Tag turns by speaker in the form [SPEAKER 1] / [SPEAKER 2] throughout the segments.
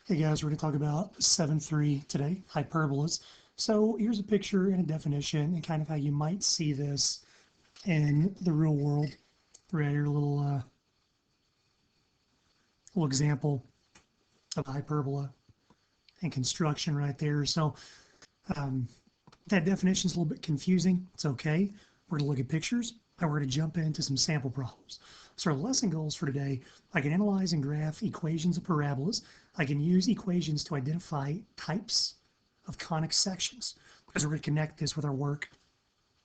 [SPEAKER 1] Hey guys, we're going to talk about 7.3 today, hyperbolas. So here's a picture and a definition and kind of how you might see this in the real world. Right here, a little example of hyperbola and construction right there. So um, that definition is a little bit confusing. It's okay. We're going to look at pictures and we're going to jump into some sample problems. So our lesson goals for today, I can analyze and graph equations of parabolas. I can use equations to identify types of conic sections because we're going to connect this with our work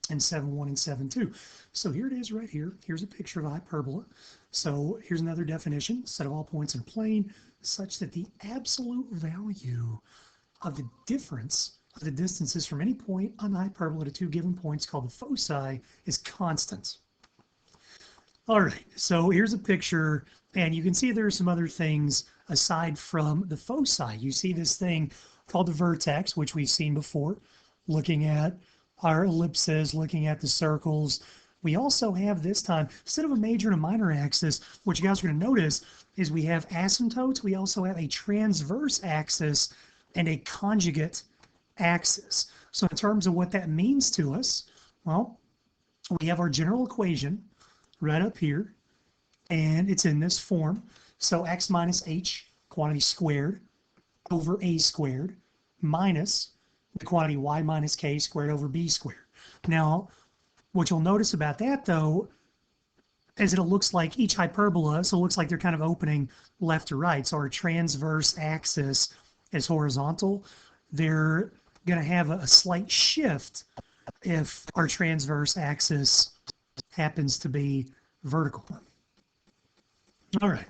[SPEAKER 1] in 7.1 and 7.2. So here it is right here. Here's a picture of a hyperbola. So here's another definition, set of all points in a plane such that the absolute value of the difference of the distances from any point on the hyperbola to two given points called the foci is constant. All right, so here's a picture, and you can see there are some other things aside from the foci. You see this thing called the vertex, which we've seen before, looking at our ellipses, looking at the circles. We also have this time, instead of a major and a minor axis, what you guys are going to notice is we have asymptotes. We also have a transverse axis and a conjugate axis. So in terms of what that means to us, well, we have our general equation right up here, and it's in this form. So x minus h, quantity squared, over a squared, minus the quantity y minus k squared over b squared. Now, what you'll notice about that, though, is it looks like each hyperbola, so it looks like they're kind of opening left to right. So our transverse axis is horizontal. They're going to have a slight shift if our transverse axis happens to be vertical. All right,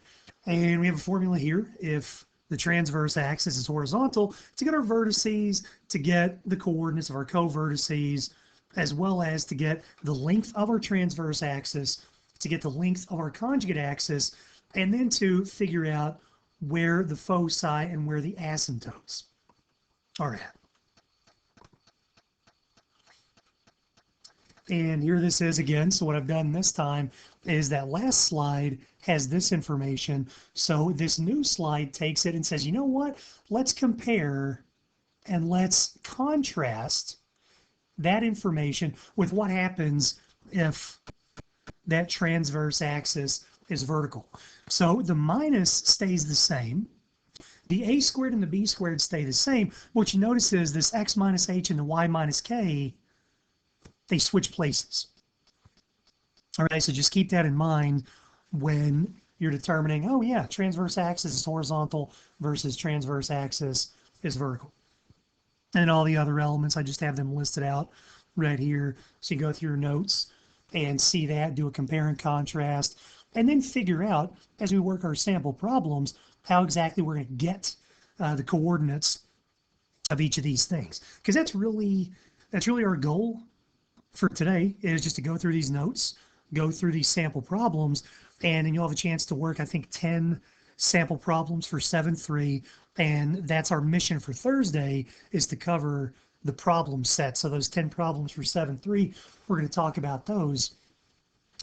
[SPEAKER 1] and we have a formula here. If the transverse axis is horizontal, to get our vertices, to get the coordinates of our co-vertices, as well as to get the length of our transverse axis, to get the length of our conjugate axis, and then to figure out where the foci and where the asymptotes are at. And here this is again. So what I've done this time is that last slide has this information. So this new slide takes it and says, you know what? Let's compare and let's contrast that information with what happens if that transverse axis is vertical. So the minus stays the same. The a squared and the b squared stay the same. What you notice is this x minus h and the y minus k, they switch places. All right, so just keep that in mind when you're determining, oh yeah, transverse axis is horizontal versus transverse axis is vertical. And all the other elements, I just have them listed out right here. So you go through your notes and see that, do a compare and contrast, and then figure out, as we work our sample problems, how exactly we're going to get the coordinates of each of these things. Because that's really our goal for today, is just to go through these notes, go through these sample problems, and then you'll have a chance to work, I think, 10 sample problems for 7.3, and that's our mission for Thursday, is to cover the problem set. So those 10 problems for 7.3, we're going to talk about those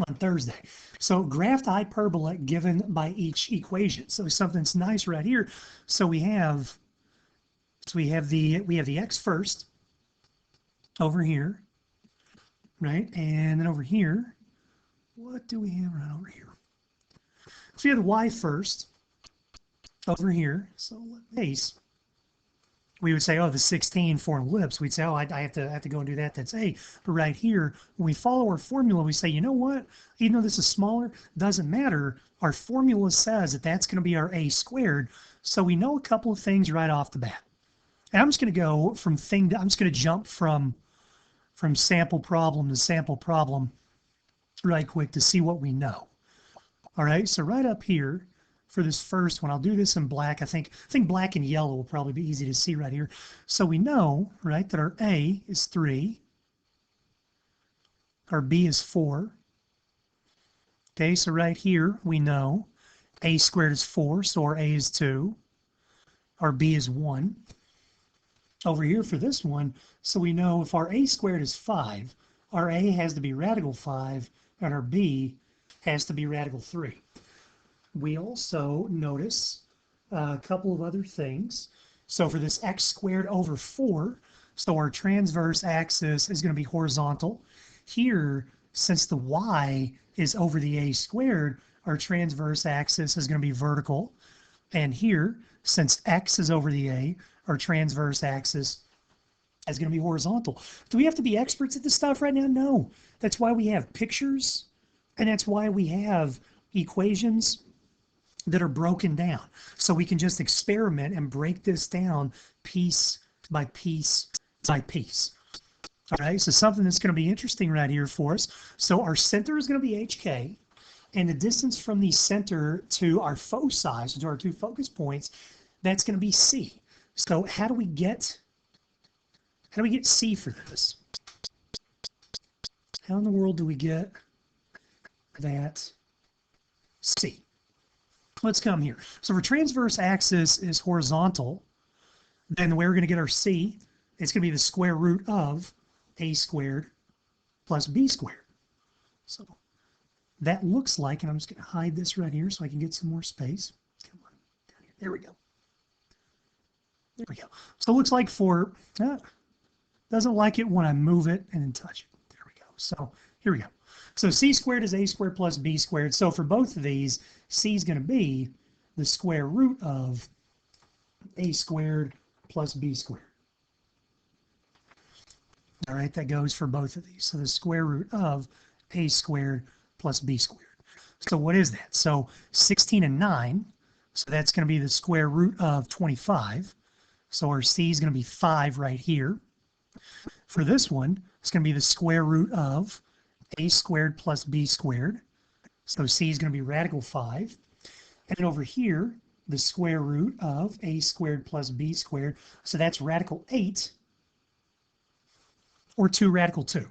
[SPEAKER 1] on Thursday. So graph the hyperbola given by each equation. So something's nice right here. So we have the x first over here, right? And then over here, what do we have right over here? So we have the y first over here. So base, we would say, oh, the 16 for an ellipse. We'd say, oh, I have to go and do that. That's a. But right here, when we follow our formula, we say, you know what? Even though this is smaller, doesn't matter. Our formula says that that's going to be our a squared. So we know a couple of things right off the bat. And I'm just going to go from I'm just going to jump from sample problem to sample problem right quick to see what we know. All right, so right up here for this first one, I'll do this in black. I think black and yellow will probably be easy to see right here. So we know, right, that our A is 3, our B is 4. Okay, so right here we know A squared is 4, so our A is 2, our B is 1. Over here for this one, so we know if our a squared is 5, our a has to be radical 5, and our b has to be radical 3. We also notice a couple of other things. So for this x squared over 4, so our transverse axis is going to be horizontal. Here, since the y is over the a squared, our transverse axis is going to be vertical. And here, since x is over the a, our transverse axis is going to be horizontal. Do we have to be experts at this stuff right now? No. That's why we have pictures, and that's why we have equations that are broken down. So we can just experiment and break this down piece by piece by piece. All right, so something that's going to be interesting right here for us. So our center is going to be HK, and the distance from the center to our foci, so to our two focus points, that's going to be C. So how do we get C for this? How in the world do we get that C? Let's come here. So if our transverse axis is horizontal, then where we're going to get our C, it's going to be the square root of a squared plus b squared. So that looks like, and I'm just going to hide this right here so I can get some more space. Come on, down here. There we go. There we go. So it looks like for, doesn't like it when I move it and then touch it. There we go. So here we go. So c squared is a squared plus b squared. So for both of these, c is going to be the square root of a squared plus b squared. All right, that goes for both of these. So the square root of a squared plus b squared. So what is that? So 16 and 9. So that's going to be the square root of 25. So our c is going to be 5 right here. For this one, it's going to be the square root of a squared plus b squared. So c is going to be radical 5. And then over here, the square root of a squared plus b squared. So that's radical 8, or 2 radical 2.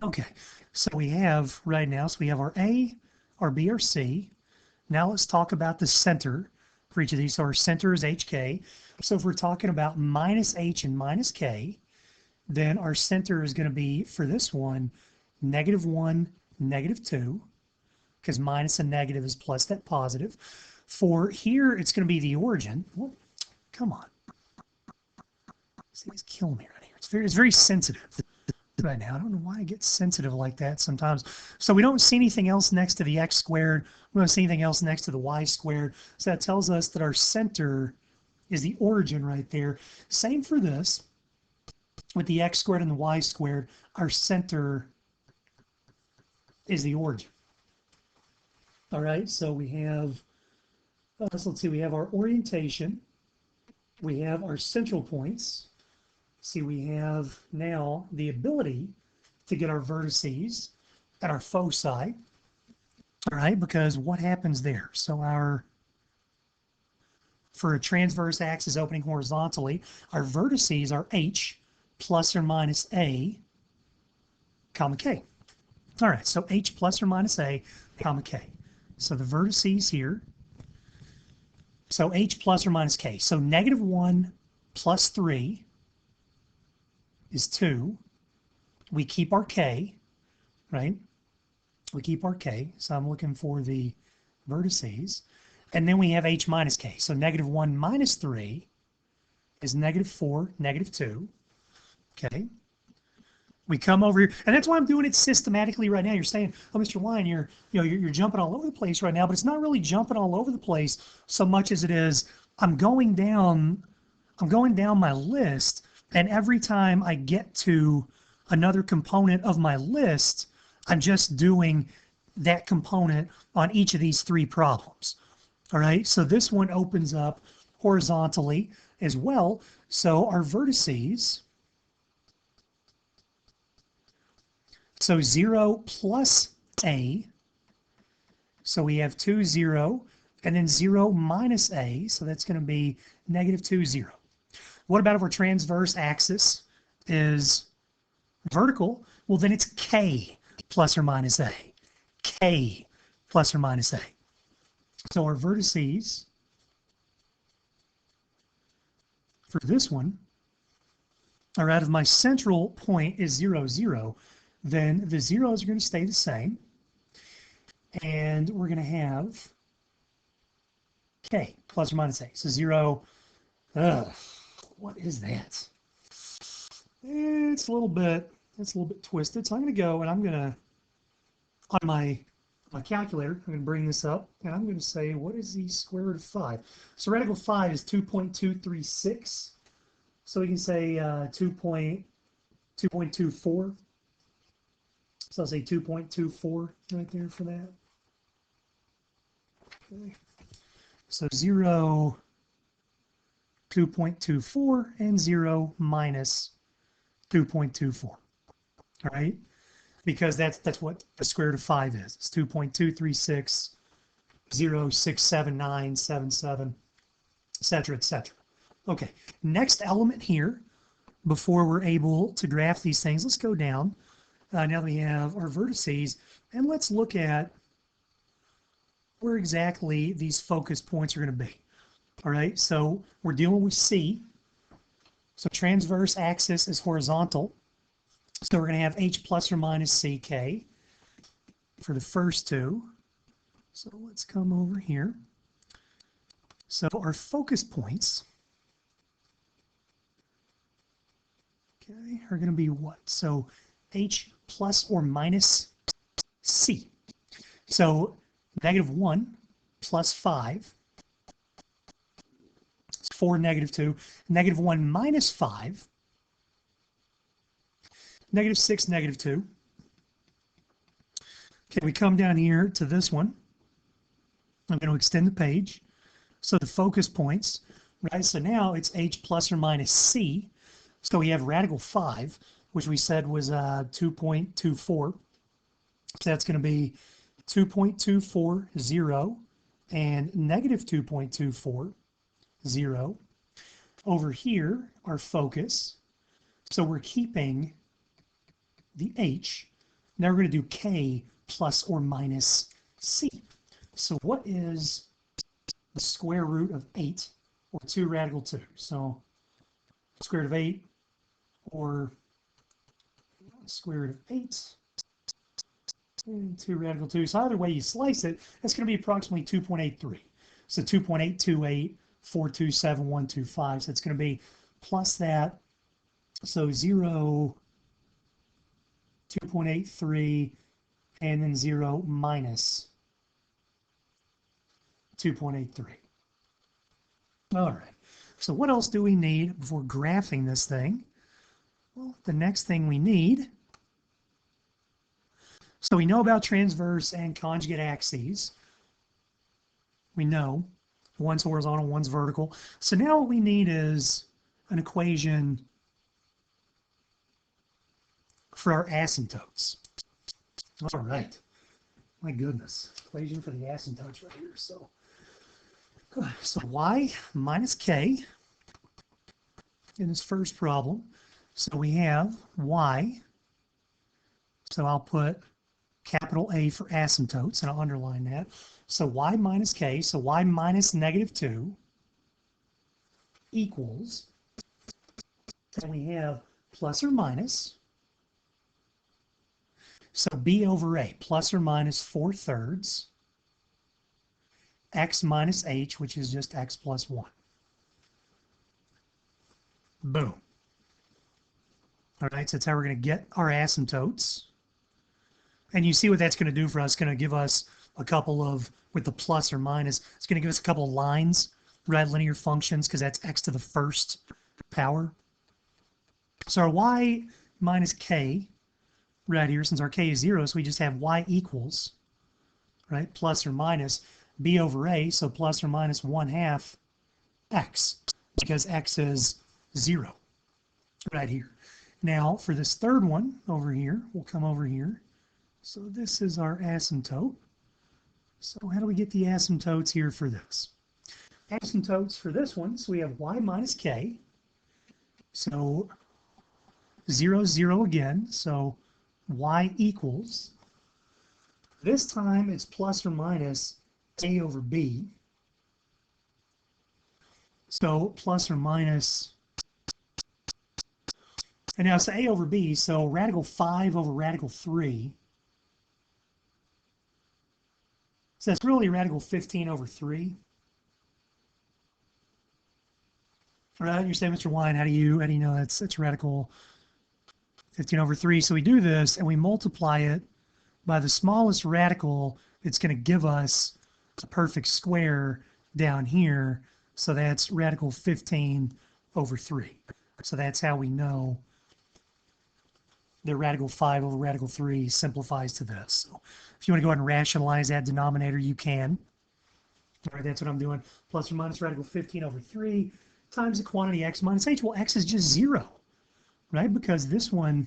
[SPEAKER 1] Okay, so we have right now, so we have our A, our B, our C. Now let's talk about the center for each of these. So our center is HK. So if we're talking about minus H and minus K, then our center is going to be, for this one, -1, -2, because minus and negative is plus that positive. For here, it's going to be the origin. Well, come on. This thing's killing me right here. It's very sensitive right now. I don't know why I get sensitive like that sometimes. So we don't see anything else next to the x squared. We don't see anything else next to the y squared. So that tells us that our center is the origin right there. Same for this. With the x squared and the y squared, our center is the origin. All right, so we have, let's see, we have our orientation. We have our central points. See, we have now the ability to get our vertices at our foci, all right, because what happens there? So for a transverse axis opening horizontally, our vertices are H plus or minus A, comma K. All right, so H plus or minus A, comma K. So the vertices here, so H plus or minus K. So -1 plus 3 is 2. We keep our K, right? We keep our K. So I'm looking for the vertices. And then we have H minus K. So -1 minus 3 is -4, -2. Okay. We come over here, and that's why I'm doing it systematically right now. You're saying, "Oh, Mr. Wine, you're jumping all over the place right now," but it's not really jumping all over the place so much as it is I'm going down my list, and every time I get to another component of my list, I'm just doing that component on each of these 3 problems. All right, so this one opens up horizontally as well. So our vertices, so 0 plus A, so we have 2, 0, and then 0 minus A, so that's going to be -2, 0. What about if our transverse axis is vertical? Well, then it's K plus or minus A. K plus or minus A. So our vertices for this one are out of my central point is 0, 0. Then the zeros are going to stay the same. And we're going to have k plus or minus a. So 0, what is that? It's a little bit twisted. So I'm going to go and I'm going to, on my calculator, I'm going to bring this up and I'm going to say, what is the square root of 5? So radical 5 is 2.236. So we can say 2.24. So I'll say 2.24 right there for that. Okay. So 0, 2.24, and 0 minus 2.24. All right? Because that's what the square root of 5 is. It's 2.236, 0.67977, etc., etc. Okay, next element here, before we're able to graph these things, let's go down. Now that we have our vertices, and let's look at where exactly these focus points are going to be. All right, so we're dealing with C. So transverse axis is horizontal. So we're going to have H plus or minus CK for the first two. So let's come over here. So our focus points, okay, are going to be what? So H plus or minus C. So -1 plus 5 is 4, -2. -1 minus 5, -6, -2. Okay, we come down here to this one. I'm going to extend the page. So the focus points, right? So now it's H plus or minus C. So we have radical 5, which we said was 2.24. So that's going to be 2.240 and -2.240. Over here, our focus. So we're keeping the H. Now we're going to do K plus or minus C. So what is the square root of 8 or 2 radical 2? So square root of 8 or square root of 8 and 2 radical 2. So either way you slice it, that's going to be approximately 2.83. So 2.828, 427,125. So it's going to be plus that. So 0, 2.83, and then 0 minus 2.83. All right. So what else do we need before graphing this thing? Well, the next thing we need, so we know about transverse and conjugate axes. We know one's horizontal, one's vertical. So now what we need is an equation for our asymptotes. All right. My goodness. Equation for the asymptotes right here. So y minus k in this first problem. So we have y. So I'll put capital A for asymptotes, and I'll underline that. So y minus k, so y minus -2 equals, and we have plus or minus, so b over a, plus or minus 4/3, x minus h, which is just x plus 1. Boom. All right, so that's how we're going to get our asymptotes. And you see what that's going to do for us. It's going to give us a couple of, with the plus or minus, it's going to give us a couple of lines, right, linear functions, because that's x to the first power. So our y minus k right here, since our k is 0, so we just have y equals, right, plus or minus b over a, so plus or minus 1/2 x, because x is 0 right here. Now for this third one over here, we'll come over here. So this is our asymptote. So how do we get the asymptotes here for this? Asymptotes for this one, so we have y minus k. So 0, 0 again, so y equals, this time it's plus or minus a over b. So plus or minus, and now it's a over b, so radical 5 over radical 3. So that's really radical 15 over 3. Right? You're saying, Mr. Wine, how do you know that's radical 15/3? So we do this and we multiply it by the smallest radical. It's going to give us a perfect square down here. So that's radical 15/3. So that's how we know that radical 5/radical 3 simplifies to this. So if you want to go ahead and rationalize that denominator, you can. All right, that's what I'm doing. Plus or minus radical 15/3 times the quantity x minus h. Well, x is just 0, right? Because this one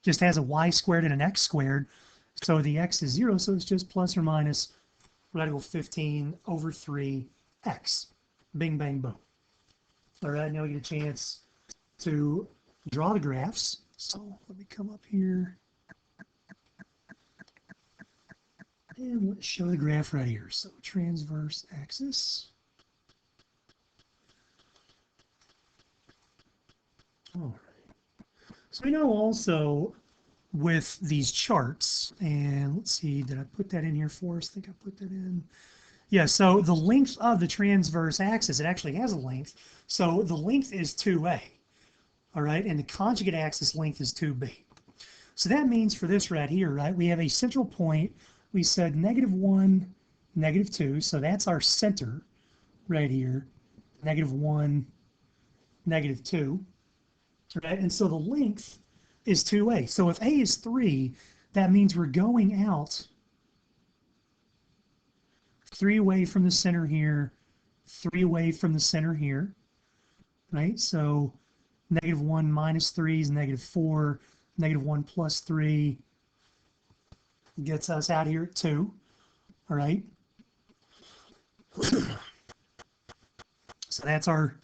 [SPEAKER 1] just has a y squared and an x squared. So the x is 0, so it's just plus or minus radical 15/3x. Bing, bang, boom. All right, now we get a chance to draw the graphs. So let me come up here and let's show the graph right here. So transverse axis. All right. So we know also with these charts, and let's see, did I put that in here for us? I think I put that in. Yeah, so the length of the transverse axis, it actually has a length. So the length is 2a, all right, and the conjugate axis length is 2b. So that means for this right here, right, we have a central point. We said -1, -2, so that's our center right here, -1, -2, right? And so the length is 2a. So if a is 3, that means we're going out 3 away from the center here, 3 away from the center here, right? So -1 minus 3 is -4, -1 plus 3 gets us out here at 2, all right? So that's our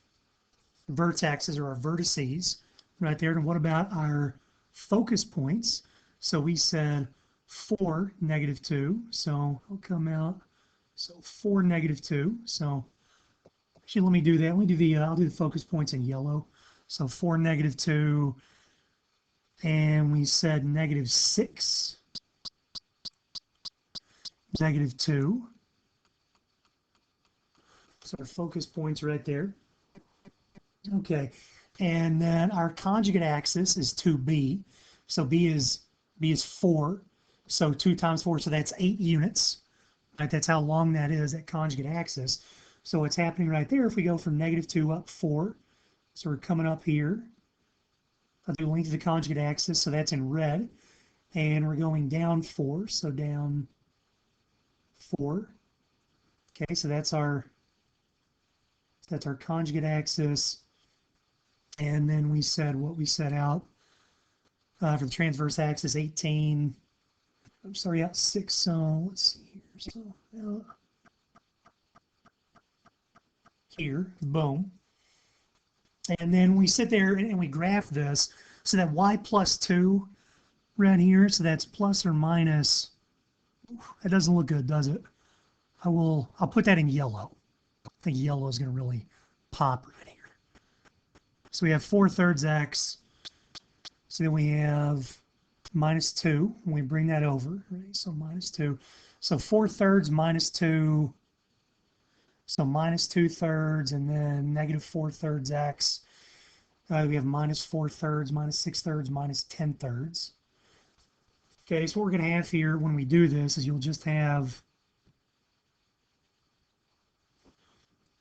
[SPEAKER 1] vertexes or our vertices right there. And what about our focus points? So we said 4, -2, so it'll come out, so 4, -2. So actually, let me do that. Let me do the, I'll do the focus points in yellow. So 4, -2, and we said -6, -2. So our focus points right there. Okay, and then our conjugate axis is 2b. So b is 4. So 2 times 4, so that's 8 units. Right? That's how long that is, that conjugate axis. So what's happening right there, if we go from -2 up 4, so we're coming up here. I'll do length of the conjugate axis, so that's in red. And we're going down 4, so down 4. Okay, so that's our conjugate axis. And then we said what we set out for the transverse axis, 18. I'm sorry, out 6. So let's see here. So here, boom. And then we sit there and we graph this. So that y plus 2 right here. So that's plus or minus. That doesn't look good, does it? I'll put that in yellow. I think yellow is going to really pop right here. So we have 4/3 x. So then we have -2. When we bring that over, right? So -2. So 4/3 -2. So -2/3, and then -4/3 x. We have -4/3, -6/3, -10/3. Okay, so what we're going to have here when we do this is you'll just have,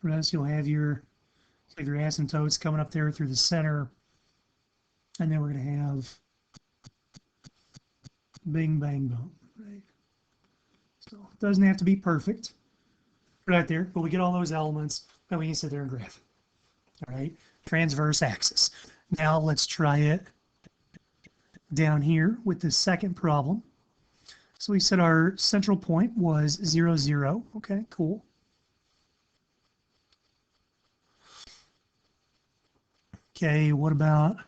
[SPEAKER 1] right, you'll have your asymptotes coming up there through the center, and then we're going to have bing, bang, boom, right? So it doesn't have to be perfect right there, but we get all those elements, and we can sit there and graph it. All right, transverse axis. Now let's try it down here with the second problem. So we said our central point was 0, 0. Okay, cool. Okay, what about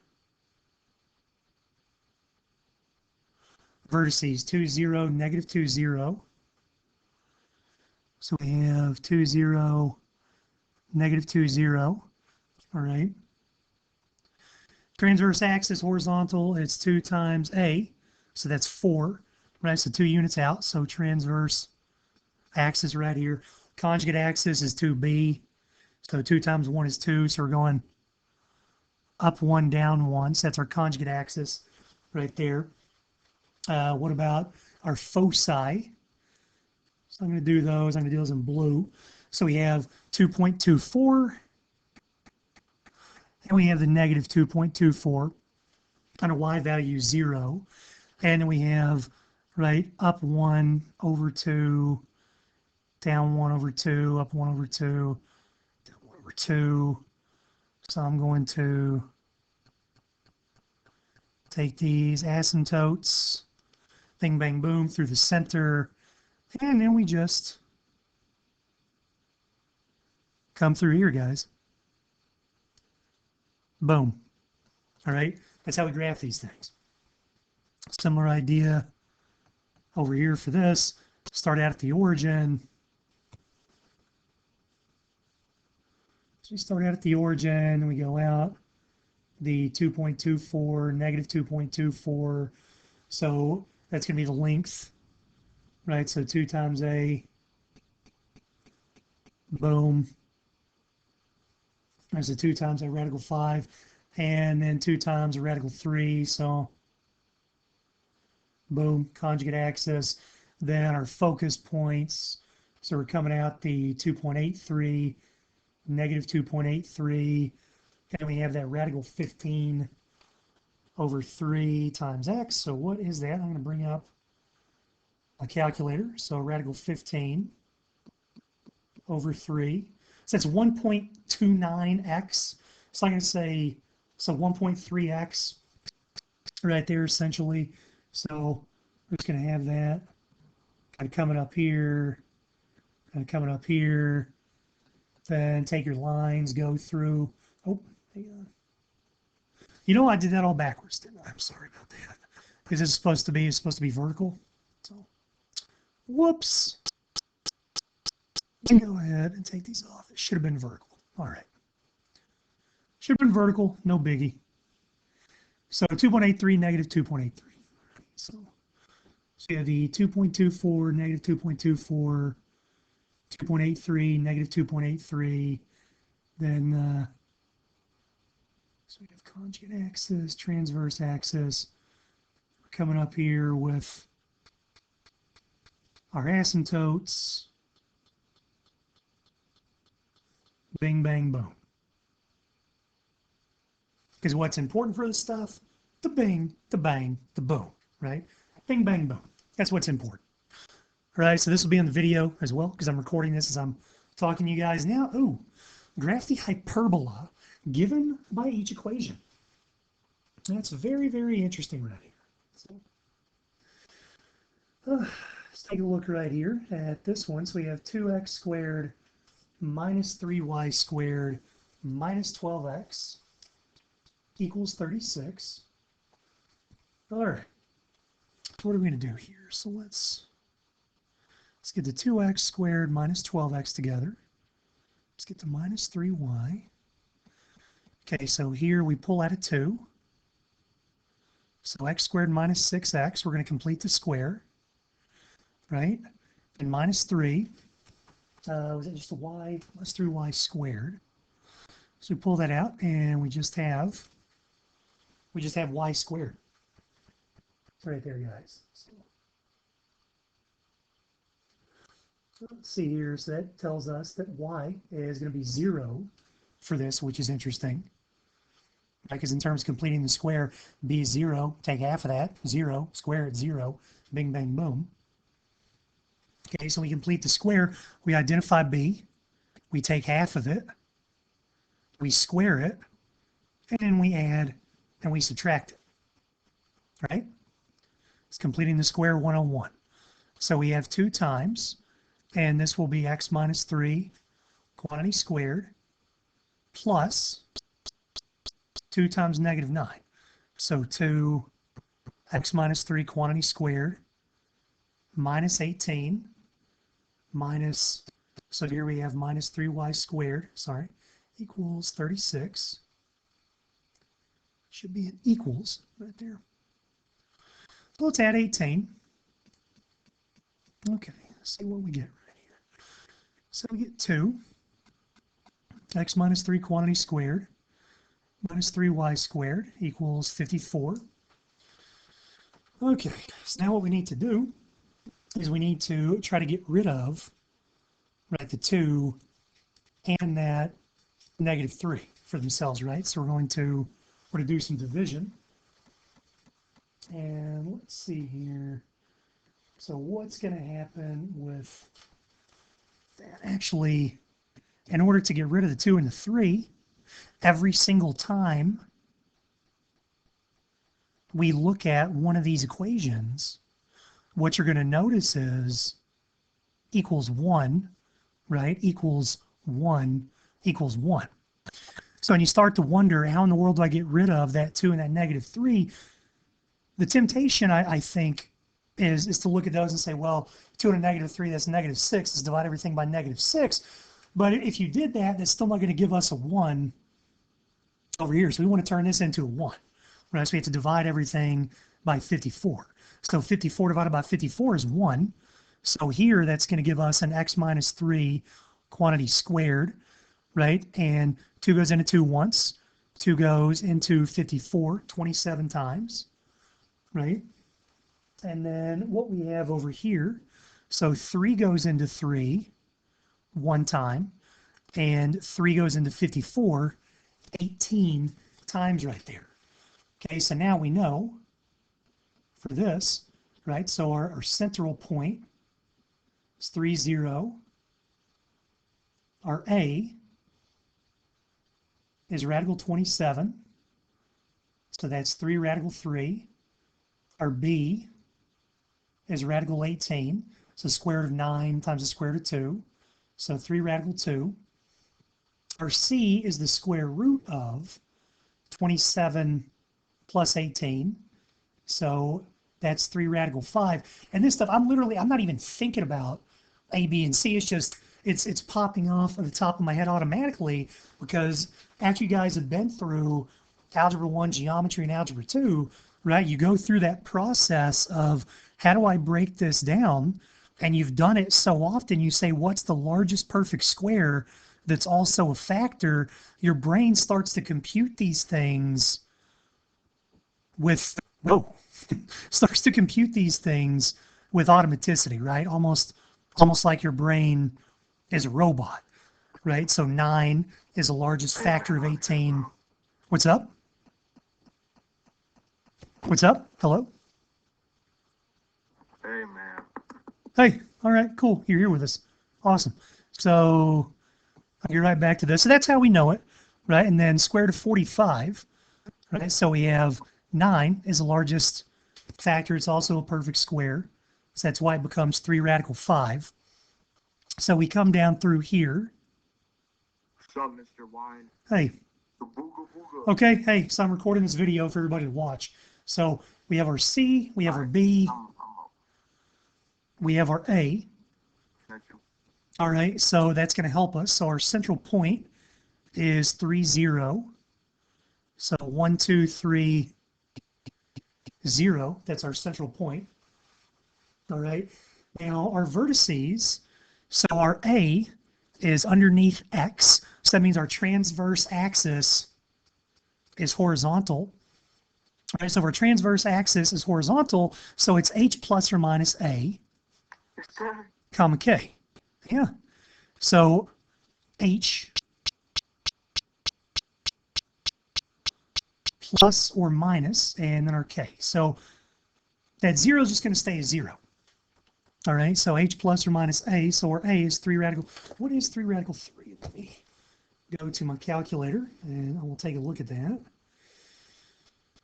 [SPEAKER 1] vertices? 2, 0, -2, 0. So we have 2, 0, -2, 0. All right. Transverse axis horizontal, it's 2 times a, so that's 4, right? So 2 units out. So transverse axis right here. Conjugate axis is 2b, So 2 times 1 is 2, so we're going up 1, down 1. So that's our conjugate axis right there. What about our foci? So I'm going to do those. I'm going to do those in blue. So we have 2.24, and we have the negative 2.24 on a y value 0. And then we have, right, up 1 over 2, down 1 over 2, up 1 over 2, down 1 over 2. So I'm going to take these asymptotes, bing, bang, boom, through the center, and then we just come through here, guys. Boom. All right, that's how we graph these things. Similar idea over here for this. Start out at the origin. So we start out at the origin, and we go out the 2.24, negative 2.24. So that's going to be the length, right? So 2 times a, boom. There's a 2 times a radical 5, and then 2 times a radical 3. So boom, conjugate axis. Then our focus points. So we're coming out the 2.83, negative 2.83, and we have that radical 15 over 3 times x. So what is that? I'm going to bring up a calculator. So radical 15 over 3. So that's 1.29x. So I'm going to say, so 1.3x right there essentially. So we're just going to have that kind of coming up here, kind of coming up here. Then take your lines, go through. Oh, hang on. You know, I did that all backwards, didn't I? I'm sorry about that. Because it's supposed to be vertical. So, whoops. Go ahead and take these off. It should have been vertical. All right. Should have been vertical, no biggie. So 2.83, negative 2.83. So you have the 2.24, negative 2.24, 2.83, negative 2.83. Then, so we have conjugate axis, transverse axis. We're coming up here with our asymptotes. Bing, bang, boom. Because what's important for this stuff? The bing, the bang, the boom, right? Bing, bang, boom. That's what's important. All right, so this will be on the video as well because I'm recording this as I'm talking to you guys now. Ooh, graph the hyperbola given by each equation. That's very, very interesting right here. So, let's take a look right here at this one. So we have 2x squared minus 3y squared minus 12x equals 36. All right, so what are we going to do here? So let's get the 2x squared minus 12x together. Let's get to minus 3y. Okay, so here we pull out a 2. So x squared minus 6x, we're going to complete the square, right? And minus 3, was it just a y? Minus 3y squared. So we pull that out, and we just have y squared. Right there, guys. So let's see here. So that tells us that y is going to be 0 for this, which is interesting. Because in terms of completing the square, b is 0, take half of that, 0, square it, 0, bing, bang, boom. Okay, so we complete the square, we identify b, we take half of it, we square it, and then we add and we subtract it, right? It's completing the square 101. So we have 2 times, and this will be x minus 3 quantity squared plus 2 times negative 9. So 2x minus 3 quantity squared minus 18 minus, so here we have minus 3y squared, sorry, equals 36. Should be an equals right there. So let's add 18. Okay, let's see what we get right here. So we get 2 x minus 3 quantity squared minus 3y squared equals 54. Okay, so now what we need to do is we need to try to get rid of, right, the 2 and that negative 3 for themselves, right? So we're going to do some division. And let's see here. So what's going to happen with that? Actually, in order to get rid of the 2 and the 3, every single time we look at one of these equations, what you're going to notice is equals 1, right? Equals 1 equals 1. So when you start to wonder, how in the world do I get rid of that 2 and that negative 3? The temptation, I think, is to look at those and say, well, 2 and a negative 3, that's negative 6. Let's divide everything by negative 6. But if you did that, that's still not going to give us a 1 over here. So we want to turn this into a 1. Right? So we have to divide everything by 54. So 54 divided by 54 is 1. So here that's going to give us an x minus 3 quantity squared, right? And 2 goes into 2 once. 2 goes into 54 27 times, right? And then what we have over here, so 3 goes into 3 one time, and 3 goes into 54 18 times right there. Okay, so now we know for this, right? So our central point is 3, 0. Our A is radical 27. So that's 3 radical 3. Our B is radical 18. So square root of 9 times the square root of 2. So 3 radical 2. Our C is the square root of 27 plus 18. So that's 3 radical 5. And this stuff, I'm not even thinking about A, B, and C. It's just, it's popping off of the top of my head automatically, because after you guys have been through Algebra 1, Geometry, and Algebra 2, right, you go through that process of how do I break this down? And you've done it so often, you say, what's the largest perfect square that's also a factor? Your brain starts to compute these things with, starts to compute these things with automaticity, right? Almost like your brain is a robot, right? So 9 is the largest factor of 18. What's up? What's up? Hello?
[SPEAKER 2] Hey, man.
[SPEAKER 1] Hey, all right, cool. You're here with us. Awesome. So I'll get right back to this. So that's how we know it, right? And then square root of 45, right? So we have 9 is the largest factor. It's also a perfect square. So that's why it becomes 3 radical 5. So we come down through here.
[SPEAKER 2] What's up, Mr. Wine?
[SPEAKER 1] Hey.
[SPEAKER 2] The booga booga.
[SPEAKER 1] Okay, hey, so I'm recording this video for everybody to watch. So we have our C, we have our B, we have our A. All right, so that's going to help us. So our central point is 3, 0. So 1, 2, 3, 0. That's our central point. All right. Now our vertices. So our A is underneath X. So that means our transverse axis is horizontal. All right, so if our transverse axis is horizontal, so it's H plus or minus A, comma K. Yeah. So H plus or minus, and then our K. So that 0 is just going to stay as 0. All right, so H plus or minus A, so our A is 3 radical. What is 3 radical 3? Let me go to my calculator, and I will take a look at that.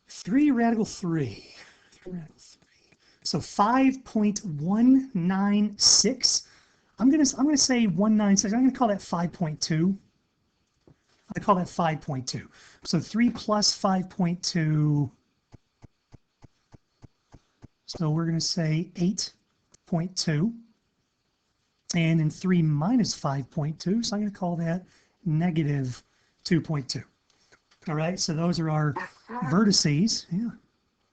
[SPEAKER 1] 3 radical 3. 3 radical 3. So 5.196. I'm gonna say 196. I'm gonna call that 5.2. I call that 5.2. So 3 plus 5.2. So we're gonna say 8.2. And then 3 minus 5.2. So I'm gonna call that negative 2.2. All right, so those are our vertices. Yeah.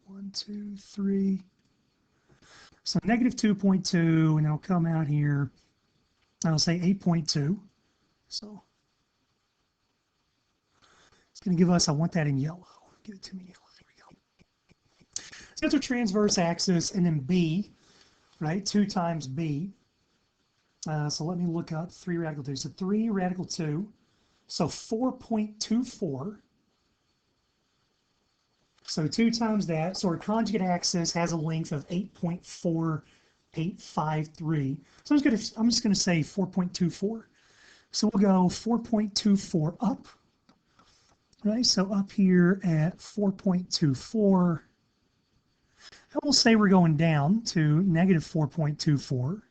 [SPEAKER 1] 1, 2, 3. So negative 2.2, and it'll come out here. I'll say 8.2. So going to give us, I want that in yellow. Give it to me in yellow. There we go. So that's our transverse axis, and then B, right? 2 times B. So let me look up 3 radical 2. So 3 radical 2. So 4.24. So 2 times that. So our conjugate axis has a length of 8.4853. So I'm just gonna say 4.24. So we'll go 4.24 up. Right. So up here at 4.24. And we'll say we're going down to negative 4.24. All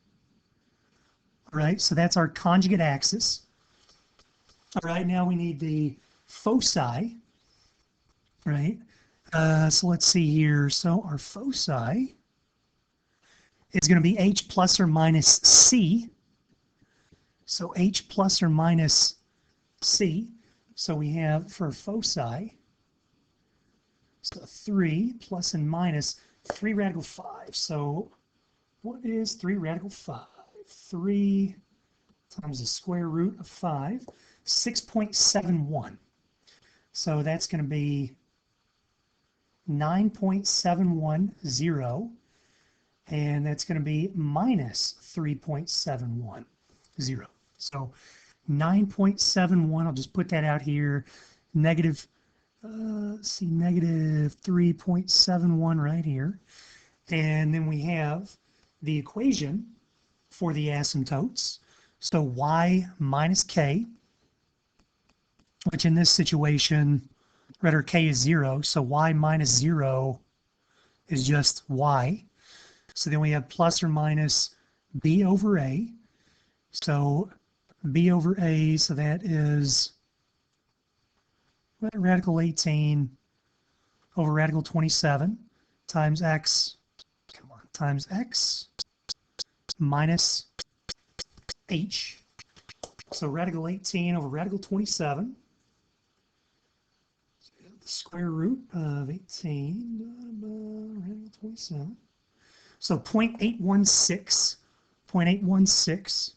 [SPEAKER 1] right. So that's our conjugate axis. All right. Now we need the foci. Right. So let's see here. So our foci is going to be H plus or minus C. So H plus or minus C. So we have for foci, so 3 plus and minus 3 radical 5. So what is 3 radical 5? 3 times the square root of 5, 6.71. So that's going to be 9.710, and that's going to be minus 3.710. So 9.71, I'll just put that out here, negative, negative 3.71 right here. And then we have the equation for the asymptotes. So y minus k, which in this situation, right, or k is 0, so y minus 0 is just y. So then we have plus or minus b over a. So b over a, so that is radical 18 over radical 27 times x, come on, times x minus h. So radical 18 over radical 27. The square root of 18 radical 27. So 0.816, 0.816.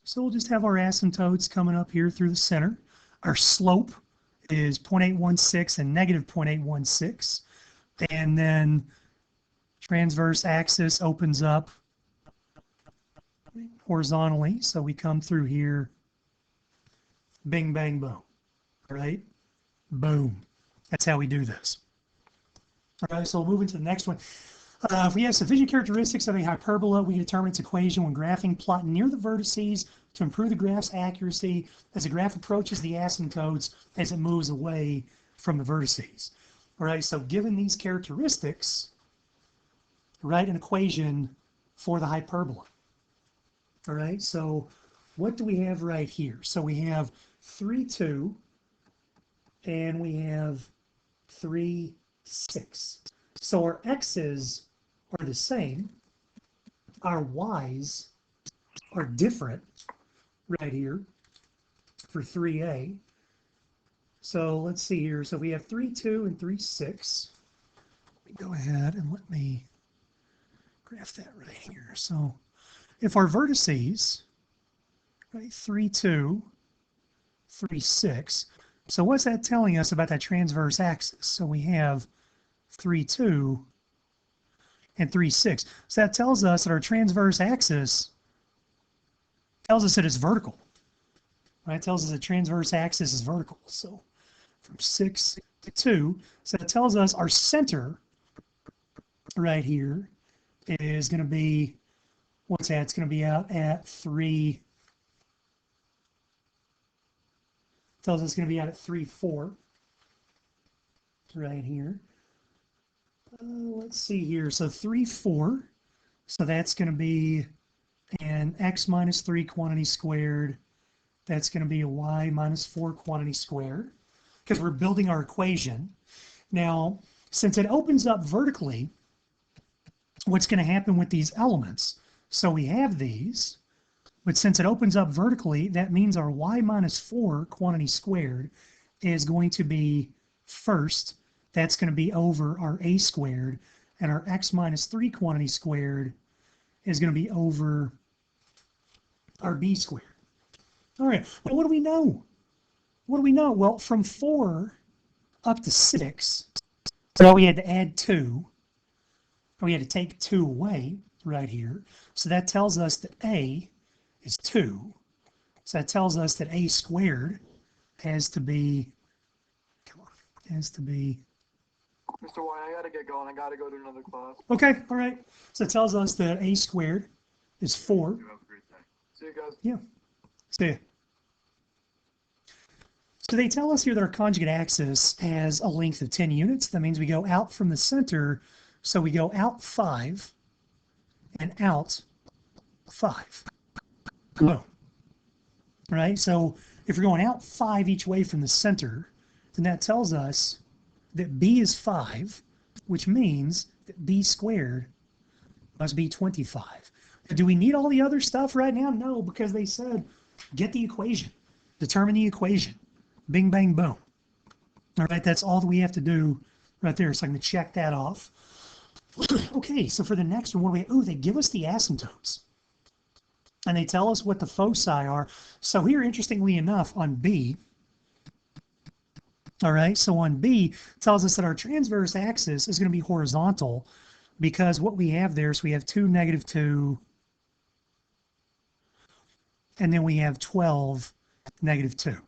[SPEAKER 1] So we'll just have our asymptotes coming up here through the center. Our slope is 0.816 and negative 0.816. And then transverse axis opens up horizontally. So we come through here, bing, bang, boom, all right? Boom. That's how we do this. All right, so we'll move into the next one. If we have sufficient characteristics of a hyperbola, we determine its equation when graphing plot near the vertices to improve the graph's accuracy as the graph approaches the asymptotes as it moves away from the vertices. All right, so given these characteristics, write an equation for the hyperbola. All right, so what do we have right here? So we have 3, 2, and we have 3, 6. So our x's are the same. Our y's are different right here for 3a. So let's see here. So we have 3, 2, and 3, 6. Let me go ahead and let me graph that right here. So if our vertices, right, 3, 2, 3, 6. So what's that telling us about that transverse axis? So we have 3, 2, and 3, 6. So that tells us that our transverse axis tells us that it's vertical. Right? It tells us the transverse axis is vertical. So from 6 to 2. So that tells us our center right here is going to be, what's that? It's going to be out at 3. Tells us it's going to be out at 3, 4. Right here. Let's see here. So 3, 4. So that's going to be an x minus 3 quantity squared. That's going to be a y minus 4 quantity squared, because we're building our equation. Now, since it opens up vertically, what's going to happen with these elements? So we have these, but since it opens up vertically, that means our y minus 4 quantity squared is going to be first. That's going to be over our a squared, and our x minus 3 quantity squared is going to be over our b squared. All right, well, what do we know? What do we know? Well, from 4 up to 6. So we had to add 2. We had to take 2 away right here. So that tells us that A is 2. So that tells us that A squared has to be, come on, has to be,
[SPEAKER 3] Mr. White, I gotta get going. I gotta go to another class.
[SPEAKER 1] okay, all right. So it tells us that A squared is 4.
[SPEAKER 2] You have a great day.
[SPEAKER 3] See you guys.
[SPEAKER 1] Yeah. See ya. So they tell us here that our conjugate axis has a length of 10 units. That means we go out from the center. So we go out 5 and out 5. Boom. Right? So if we're going out 5 each way from the center, then that tells us that B is 5, which means that B squared must be 25. Do we need all the other stuff right now? No, because they said get the equation, determine the equation. Bing, bang, boom. All right, that's all that we have to do right there. So I'm going to check that off. Okay, so for the next one, what do we, oh, they give us the asymptotes. And they tell us what the foci are. So here, interestingly enough, on B, all right, so on B, it tells us that our transverse axis is going to be horizontal because what we have there is we have 2, -2, and then we have 12, -2.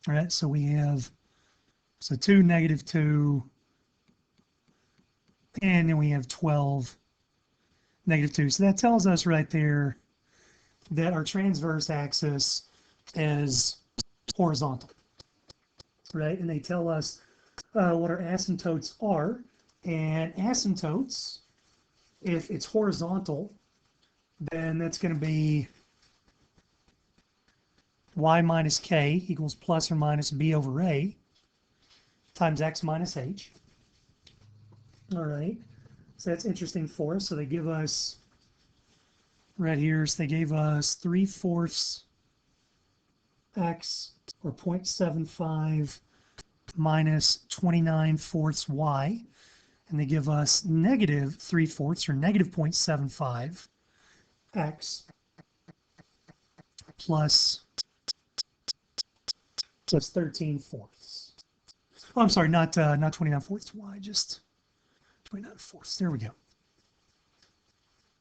[SPEAKER 1] All right, so we have, so 2, -2, and then we have 12, -2. So that tells us right there that our transverse axis is horizontal, right? And they tell us what our asymptotes are. And asymptotes, if it's horizontal, then that's going to be y minus k equals plus or minus b over a times x minus h. All right, so that's interesting for us. So they give us right here, so they gave us 3/4 x or 0.75 minus 29/4 y, and they give us -3/4 or -0.75 x plus 13/4. Oh, I'm sorry, not 29/4 y, just 29/4. There we go.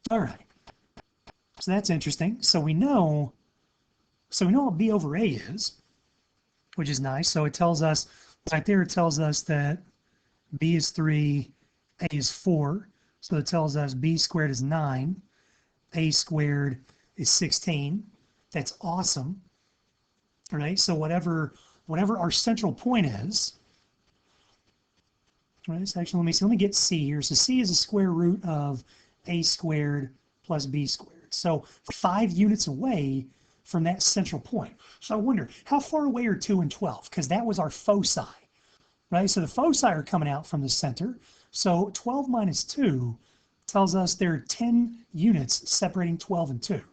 [SPEAKER 1] All right. So that's interesting. So we know what b over a is, which is nice. So it tells us right there. It tells us that b is 3, a is 4. So it tells us b squared is 9, a squared is 16. That's awesome. All right, so whatever our central point is, all right, so actually let me see, let me get C here. So C is the square root of a squared plus b squared. So 5 units away from that central point. So I wonder, how far away are 2 and 12? Because that was our foci, right? So the foci are coming out from the center. So 12 minus 2 tells us there are 10 units separating 12 and 2.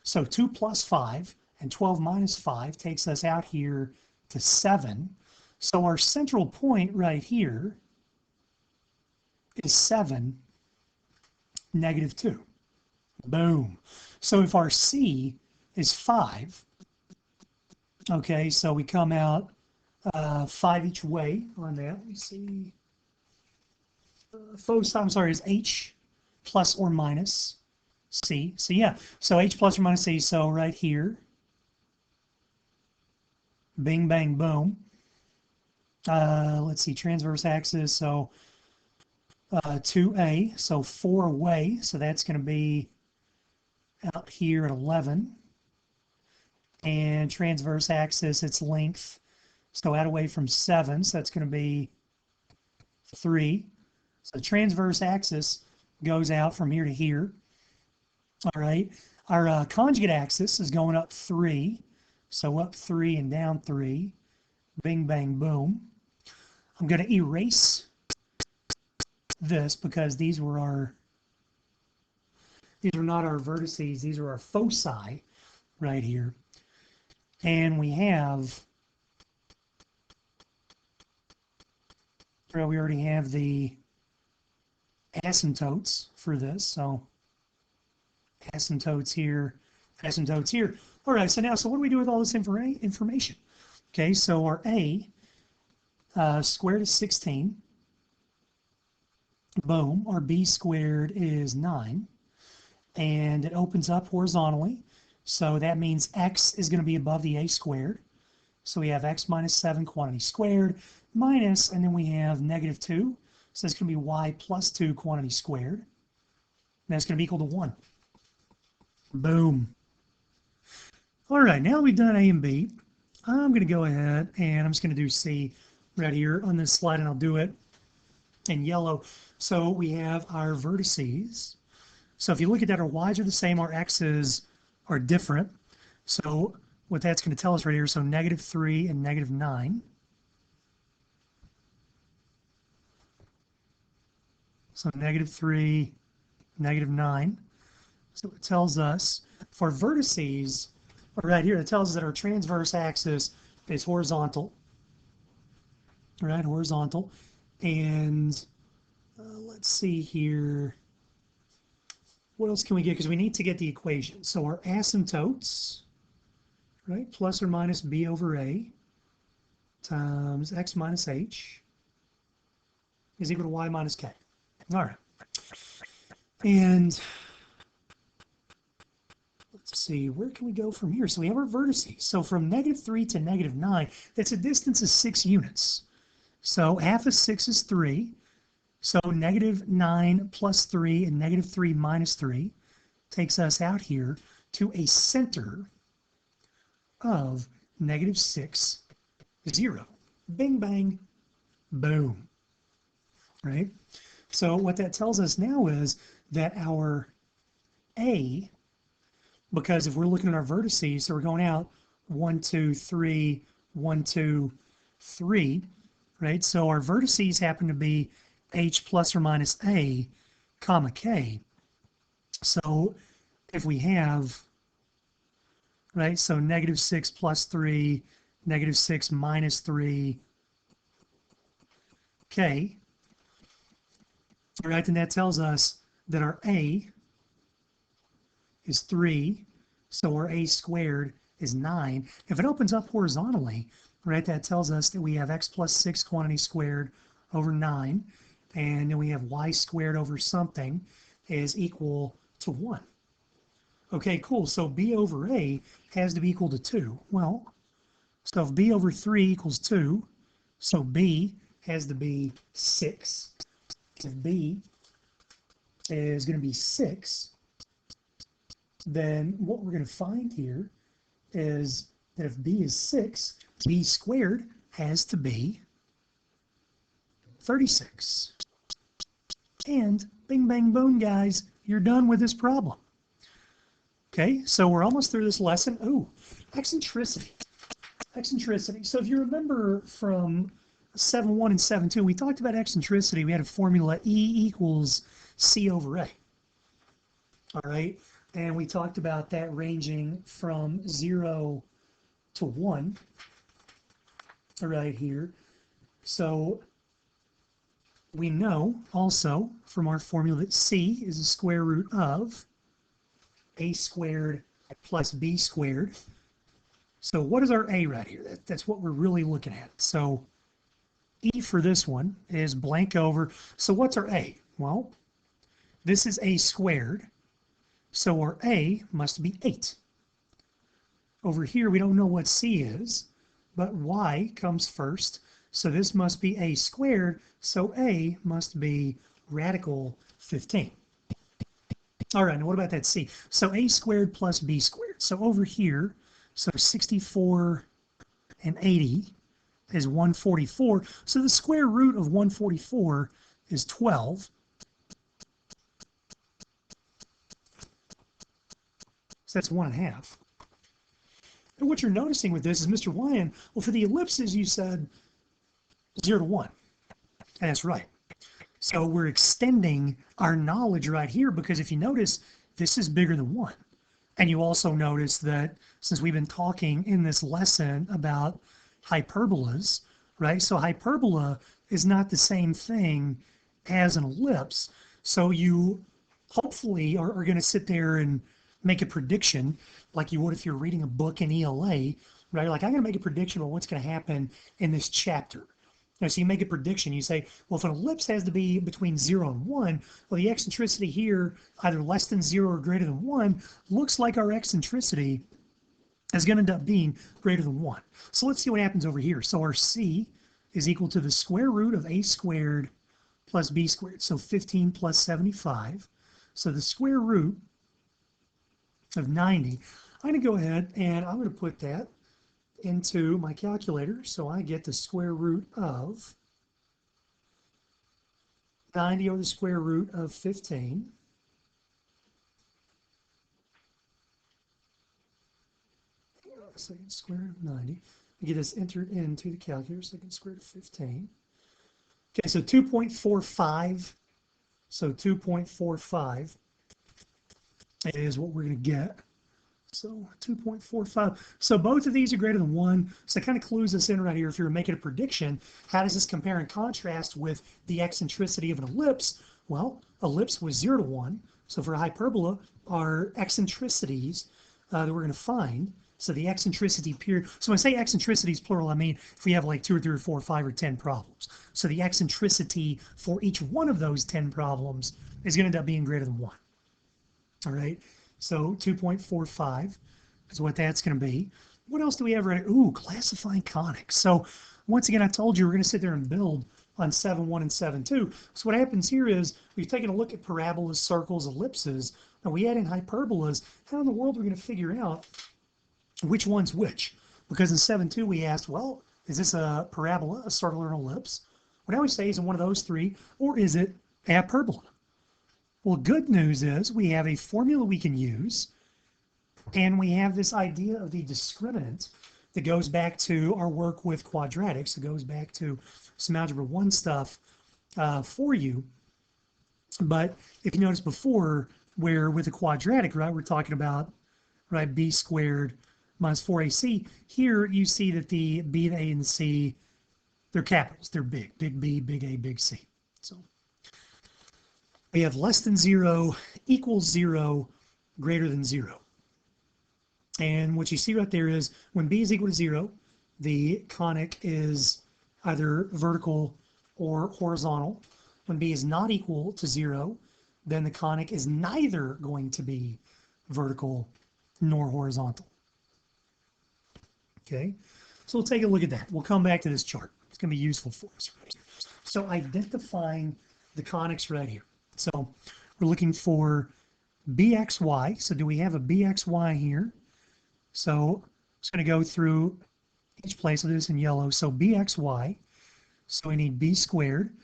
[SPEAKER 1] So 2 plus 5 and 12 minus 5 takes us out here to 7. So our central point right here is 7, -2. Boom. So if our C is 5, okay, so we come out 5 each way on that. Let me see. Foci, I'm sorry, is H plus or minus C. So yeah, so H plus or minus C. So right here, bing, bang, boom. Let's see, transverse axis. So 2A, so 4 away. So that's going to be out here at 11. And transverse axis, its length. So out away from 7. So that's going to be 3. So transverse axis goes out from here to here. All right. Our conjugate axis is going up 3. So up 3 and down 3. Bing, bang, boom. I'm going to erase this because these are not our vertices. These are our foci right here. And we have, well, we already have the asymptotes for this. So asymptotes here, asymptotes here. All right, so now, so what do we do with all this information? Okay, so our A Squared is 16. Boom. Our b squared is 9. And it opens up horizontally. So that means x is going to be above the a squared. So we have x minus 7 quantity squared minus, and then we have negative 2. So it's going to be y plus 2 quantity squared. And that's going to be equal to 1. Boom. All right, now that we've done A and B, I'm going to go ahead and I'm just going to do C right here on this slide, and I'll do it in yellow. So we have our vertices. So if you look at that, our y's are the same, our x's are different. So what that's going to tell us right here, so negative 3 and negative 9. So negative 3, negative 9. So it tells us for vertices, right here, it tells us that our transverse axis is horizontal. Right, horizontal. And let's see here. What else can we get? Because we need to get the equation. So our asymptotes, right, plus or minus b over a times x minus h is equal to y minus k. All right. And let's see, where can we go from here? So we have our vertices. So from negative 3 to negative 9, that's a distance of 6 units. So half of 6 is 3. So negative 9 plus 3 and negative 3 minus 3 takes us out here to a center of negative 6, 0. Bing, bang, boom. Right? So what that tells us now is that our A, because if we're looking at our vertices, so we're going out 1, 2, 3, 1, 2, 3, right? So our vertices happen to be h plus or minus a, comma k. So if we have, right, so negative 6 plus 3, negative 6 minus 3, k, right, then that tells us that our a is 3, so our a squared is 9. If it opens up horizontally, right, that tells us that we have x plus 6 quantity squared over 9, and then we have y squared over something is equal to 1. Okay, cool. So b over a has to be equal to 2. Well, so if b over 3 equals 2, so b has to be 6. If b is going to be 6, then what we're going to find here is that if b is 6, b squared has to be 36. And bing, bang, boom, guys, you're done with this problem. Okay, so we're almost through this lesson. Ooh, eccentricity. Eccentricity. So if you remember from 7.1 and 7.2, we talked about eccentricity. We had a formula E equals C over A. All right, and we talked about that ranging from 0 to 1 right here. So we know also from our formula that C is the square root of a squared plus b squared. So what is our a right here? That's what we're really looking at. So E for this one is blank over. So what's our a? Well, this is a squared. So our a must be 8. Over here, we don't know what c is, but y comes first. So this must be a squared, so a must be radical 15. All right, now what about that c? So a squared plus b squared. So over here, so 64 and 80 is 144. So the square root of 144 is 12. So that's 1/2. And what you're noticing with this is, Mr. Wyan, well, for the ellipses, you said 0 to 1. And that's right. So we're extending our knowledge right here, because if you notice, this is bigger than 1. And you also notice that since we've been talking in this lesson about hyperbolas, right? So hyperbola is not the same thing as an ellipse. So you hopefully are going to sit there and make a prediction like you would if you're reading a book in ELA, right? Like, I'm going to make a prediction about what's going to happen in this chapter. So you make a prediction. You say, well, if an ellipse has to be between 0 and 1, well, the eccentricity here, either less than 0 or greater than 1, looks like our eccentricity is going to end up being greater than 1. So let's see what happens over here. So our C is equal to the square root of a squared plus b squared. So 15 plus 75. So the square root of 90. I'm going to go ahead and I'm going to put that into my calculator. So I get the square root of 90 over the square root of 15. Second square root of 90. I get this entered into the calculator. Second square root of 15. Okay, so 2.45. So 2.45 is what we're going to get. So 2.45. So both of these are greater than 1. So it kind of clues us in right here. If you're making a prediction, how does this compare and contrast with the eccentricity of an ellipse? Well, ellipse was 0 to 1. So for a hyperbola, our eccentricities that we're going to find. So the eccentricity period. So when I say eccentricities plural, I mean if we have like 2 or 3 or 4 or 5 or 10 problems. So the eccentricity for each one of those 10 problems is going to end up being greater than 1. All right. So 2.45 is what that's going to be. What else do we have right? Ooh, classifying conics. So once again, I told you we're going to sit there and build on 7.1 and 7.2. So what happens here is we've taken a look at parabolas, circles, ellipses, and we add in hyperbolas. How in the world are we going to figure out which one's which? Because in 7.2 we asked, well, is this a parabola, a circle, or an ellipse? What I always say is in one of those three, or is it a hyperbola? Well, good news is we have a formula we can use, and we have this idea of the discriminant that goes back to our work with quadratics. It goes back to some Algebra 1 stuff for you. But if you notice before, where with a quadratic, right, we're talking about, right, b squared minus 4ac. Here you see that the b, the a, and the c, they're capitals. They're big. Big B, big A, big C. So we have less than 0, equals 0, greater than 0. And what you see right there is when b is equal to 0, the conic is either vertical or horizontal. When b is not equal to 0, then the conic is neither going to be vertical nor horizontal. Okay, so we'll take a look at that. We'll come back to this chart. It's going to be useful for us. So identifying the conics right here. So we're looking for bxy. So do we have a bxy here? So it's going to go through each place. I'll do this in yellow. So bxy. So we need b squared.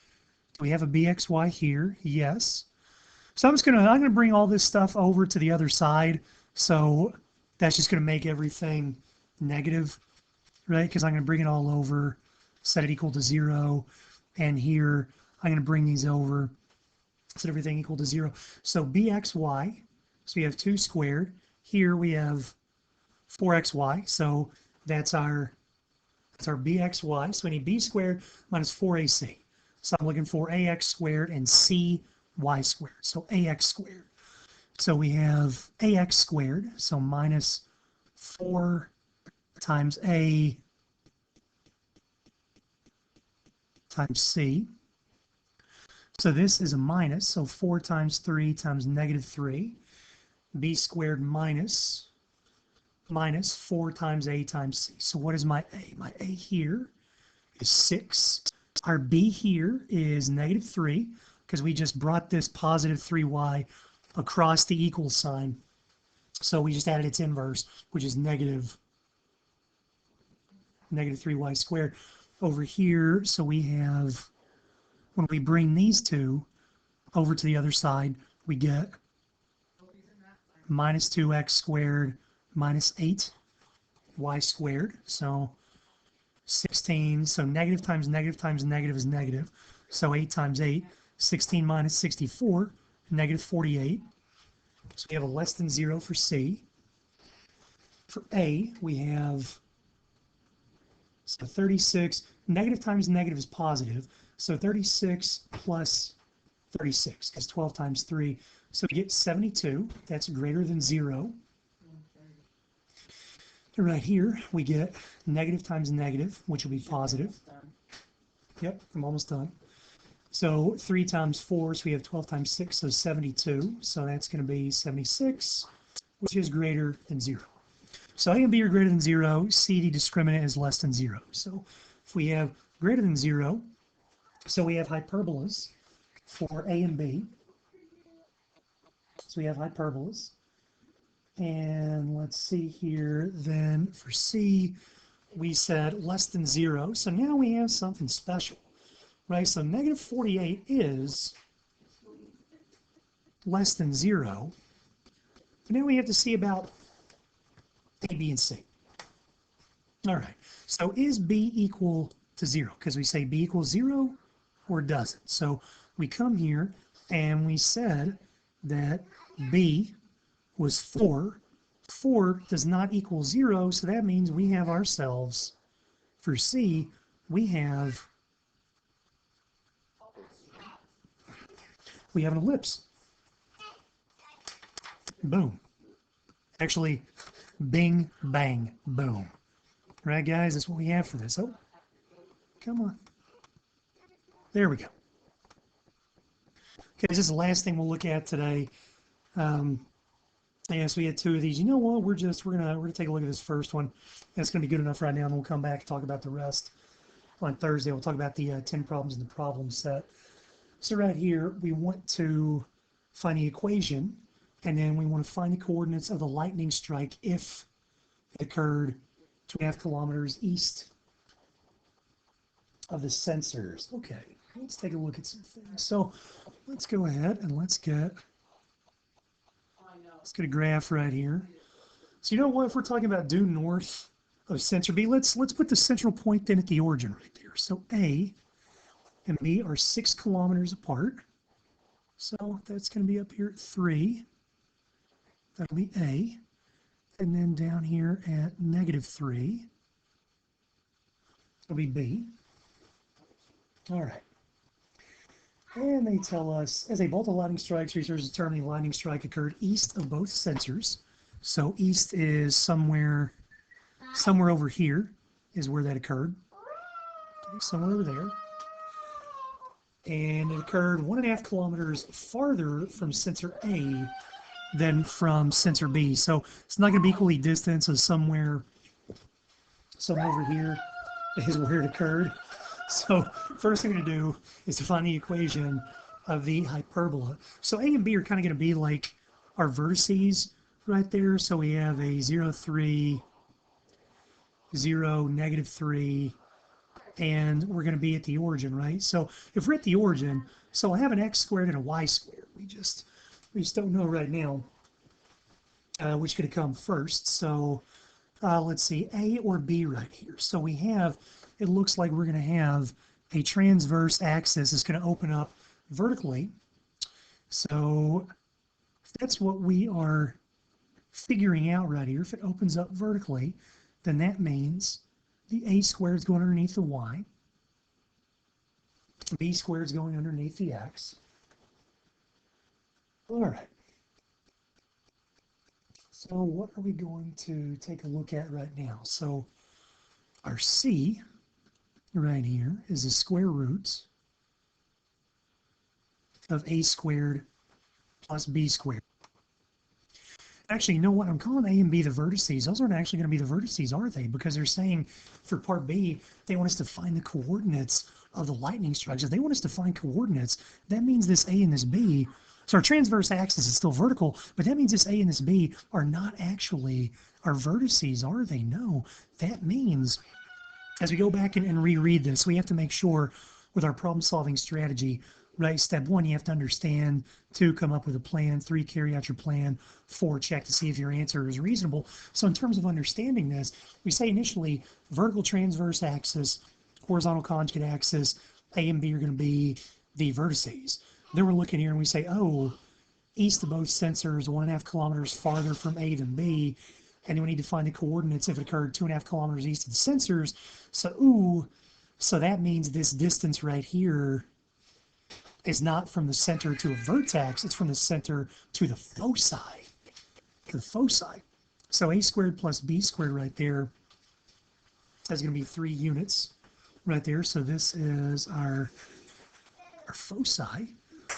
[SPEAKER 1] Do we have a bxy here? Yes. So I'm going to bring all this stuff over to the other side. So that's just going to make everything negative, right? Because I'm going to bring it all over, set it equal to 0. And here I'm going to bring these over, set everything equal to 0. So bxy, so we have 2 squared. Here we have 4xy. So that's our bxy. So we need b squared minus 4ac. So I'm looking for ax squared and cy squared. So ax squared. So we have ax squared. So minus 4 times a times c. So this is a minus. So 4 times 3 times negative 3. B squared minus 4 times a times c. So what is my a? My a here is 6. Our b here is negative 3 because we just brought this positive 3y across the equal sign. So we just added its inverse, which is negative 3y squared over here. So we have, when we bring these two over to the other side, we get minus 2x squared minus 8y squared. So 16, so negative times negative times negative is negative. So 8 times 8, 16 minus 64, negative 48. So we have a less than 0 for C. For A, we have, so 36, negative times negative is positive. So 36 plus 36, because 12 times 3. So we get 72, that's greater than 0. And right here, we get negative times negative, which will be positive. Yep, I'm almost done. So 3 times 4, so we have 12 times 6, so 72. So that's going to be 76, which is greater than 0. So A and B are greater than 0. C, the discriminant, is less than 0. So if we have greater than 0, so we have hyperbolas for A and B. So we have hyperbolas. And let's see here, then for C, we said less than 0. So now we have something special, right? So negative 48 is less than 0. But now we have to see about A, B, and C. All right, so is B equal to 0? Because we say B equals 0 or doesn't. So we come here and we said that B was 4. 4 does not equal 0, so that means we have ourselves, for C, we have an ellipse. Boom. Actually, bing, bang, boom. Right, guys? That's what we have for this. Oh, come on. There we go. Okay, this is the last thing we'll look at today. Yes, we had 2 of these. You know what? We're gonna take a look at this first one. That's gonna be good enough right now, and we'll come back and talk about the rest on Thursday. We'll talk about the 10 problems in the problem set. So right here, we want to find the equation, and then we want to find the coordinates of the lightning strike if it occurred 2.5 kilometers east of the sensors. Okay, let's take a look at some things. So let's go ahead and let's get a graph right here. So you know what, if we're talking about due north of sensor B, let's put the central point then at the origin right there. So A and B are 6 kilometers apart. So that's going to be up here at 3. That'll be A. And then down here at -3, it'll be B. All right. And they tell us, as a bolt of lightning strikes, researchers determining lightning strike occurred east of both sensors. So east is somewhere over here is where that occurred. Okay, somewhere over there. And it occurred 1.5 kilometers farther from sensor A than from sensor B. So it's not going to be equally distant. So somewhere over here is where it occurred. So first thing we're going to do is to find the equation of the hyperbola. So A and B are kind of going to be like our vertices right there. So we have a 0, 3, 0, -3, and we're going to be at the origin, right? So if we're at the origin, so I have an x squared and a y squared. We just don't know right now which could come first. So let's see, A or B right here. So we have, it looks like we're going to have a transverse axis is going to open up vertically. So if that's what we are figuring out right here, if it opens up vertically, then that means the A squared is going underneath the Y. B squared is going underneath the X. All right. So what are we going to take a look at right now? So our C right here is the square roots of A squared plus B squared. Actually, you know what? I'm calling A and B the vertices. Those aren't actually going to be the vertices, are they? Because they're saying for part B, they want us to find the coordinates of the lightning strikes. If they want us to find coordinates, that means this A and this B. So our transverse axis is still vertical, but that means this A and this B are not actually our vertices, are they? No. That means as we go back and reread this, we have to make sure with our problem-solving strategy, right? Step 1, you have to understand. 2, come up with a plan. 3, carry out your plan. 4, check to see if your answer is reasonable. So in terms of understanding this, we say initially vertical transverse axis, horizontal conjugate axis, A and B are going to be the vertices. Then we're looking here and we say, oh, east of both sensors, 1.5 kilometers farther from A than B. And then we need to find the coordinates if it occurred 2.5 kilometers east of the sensors. So that means this distance right here is not from the center to a vertex, it's from the center to the foci. So A squared plus B squared right there is going to be 3 units. right there. So this is our foci.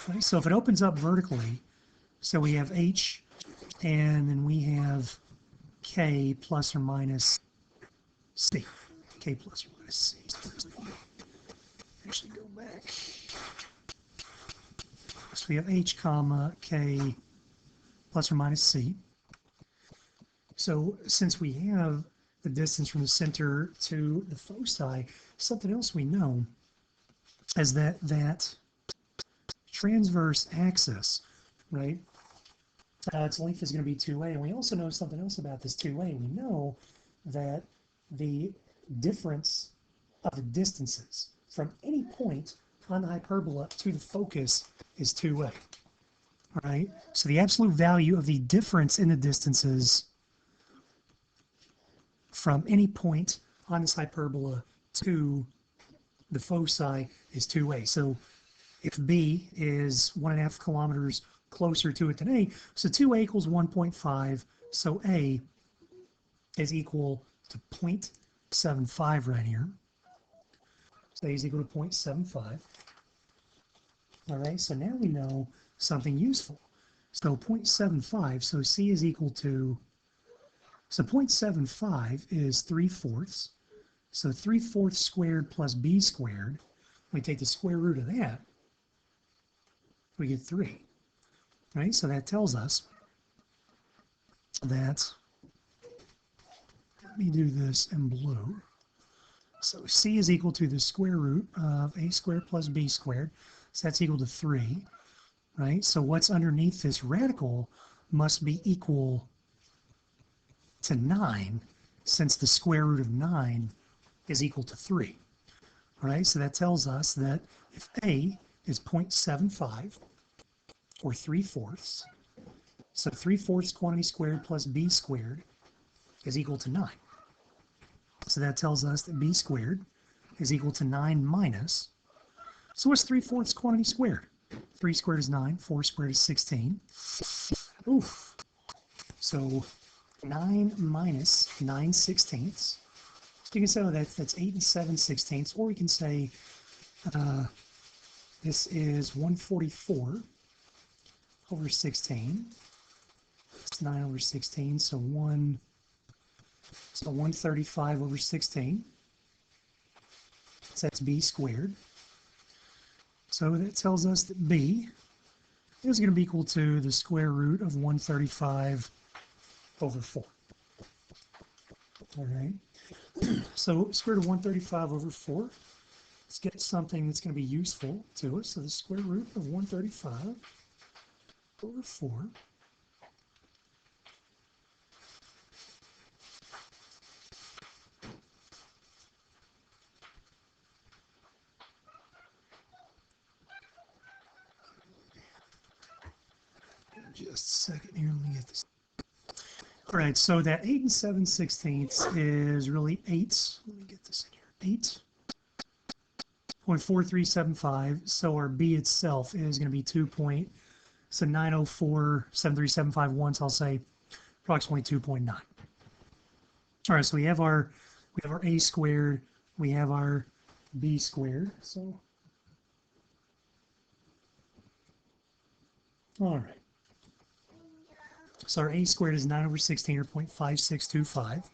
[SPEAKER 1] Right? So if it opens up vertically, so we have H, and then we have K plus or minus C. K plus or minus C. Actually go back. So we have H comma K plus or minus C. So since we have the distance from the center to the foci, something else we know is that transverse axis, right? Its length is going to be 2a. And we also know something else about this 2a. We know that the difference of the distances from any point on the hyperbola to the focus is 2a. All right? So the absolute value of the difference in the distances from any point on this hyperbola to the foci is 2a. So if B is 1.5 kilometers closer to it than A, so 2a equals 1.5, so A is equal to 0.75 right here. So A is equal to 0.75. All right, so now we know something useful. So 0.75, so C is equal to, so 0.75 is 3/4. So 3/4 squared plus B squared, we take the square root of that, we get 3. Right, so that tells us that, let me do this in blue. So C is equal to the square root of A squared plus B squared. So that's equal to 3, right? So what's underneath this radical must be equal to 9, since the square root of 9 is equal to 3. All right, so that tells us that if A is 0.75, or 3/4, so 3/4 quantity squared plus B squared is equal to 9. So that tells us that B squared is equal to 9 minus, so what's 3/4 quantity squared? 3 squared is 9, 4 squared is 16. Oof. So 9 minus 9/16. So you can say, oh, that's 8 and 7/16, or we can say this is 144 over 16. It's 9 over 16, so 135 over 16. So that's B squared. So that tells us that B is going to be equal to the square root of 135 over 4. All right. So square root of 135 over 4. Let's get something that's going to be useful to us. So the square root of 135 over 4. Just a second here, let me get this. All right, so that 8 and 7/16 is really 8. Let me get this in here. 8.4375. So our B itself is going to be 2. So 904.73751. So I'll say approximately 2.9. All right, so we have our A squared, we have our B squared. So all right. So our A squared is 9 over 16, or 0.5625.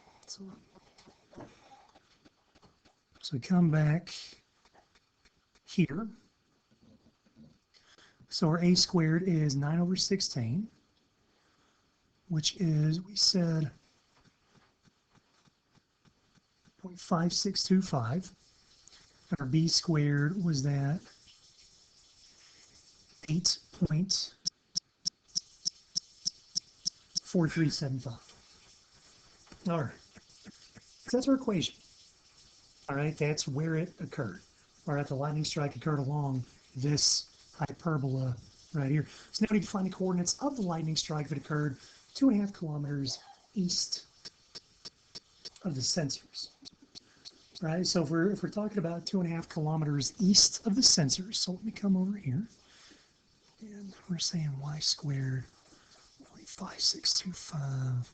[SPEAKER 1] So we come back here. So our A squared is 9 over 16, which is, we said, 0.5625. Our B squared was that 8.4375. All right. So that's our equation. All right, that's where it occurred. All right, the lightning strike occurred along this hyperbola right here. So now we need to find the coordinates of the lightning strike that occurred 2.5 kilometers east of the sensors. Right, so if we're talking about 2.5 kilometers east of the sensors, so let me come over here, and we're saying y squared 0.5625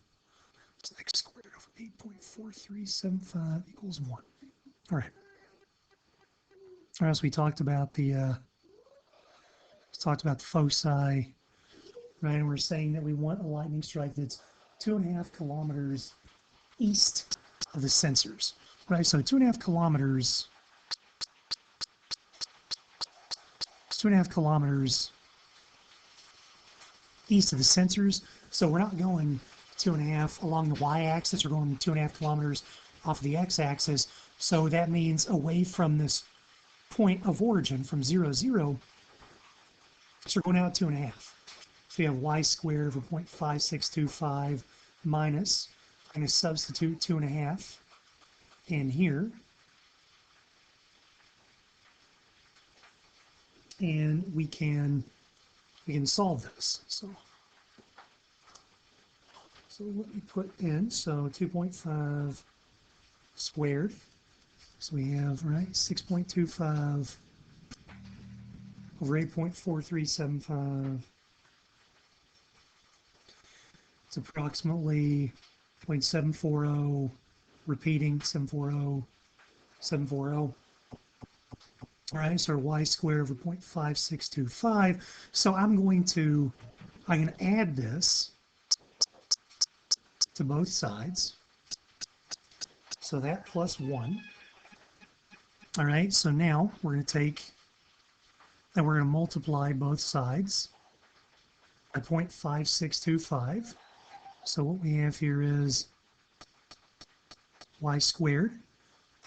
[SPEAKER 1] x squared over 8.4375 equals 1. All right. Or else we talked about the foci, right? And we're saying that we want a lightning strike that's 2.5 kilometers east of the sensors, right? So 2.5 kilometers, 2.5 kilometers east of the sensors. So we're not going 2.5 along the y-axis, we're going 2.5 kilometers off of the x-axis. So that means away from this point of origin from 0, 0. So we're going out 2.5. So you have y squared over 0.5625 minus, I'm going to substitute 2.5 in here. And we can solve this. So let me put in, so 2.5 squared. So we have, right, 6.25 over 8.4375. It's approximately 0.740, repeating 740, 740. All right, so y squared over 0.5625. So I'm going to add this to both sides. So that plus 1. All right, so now we're going to take, and we're going to multiply both sides by 0.5625. So what we have here is y squared,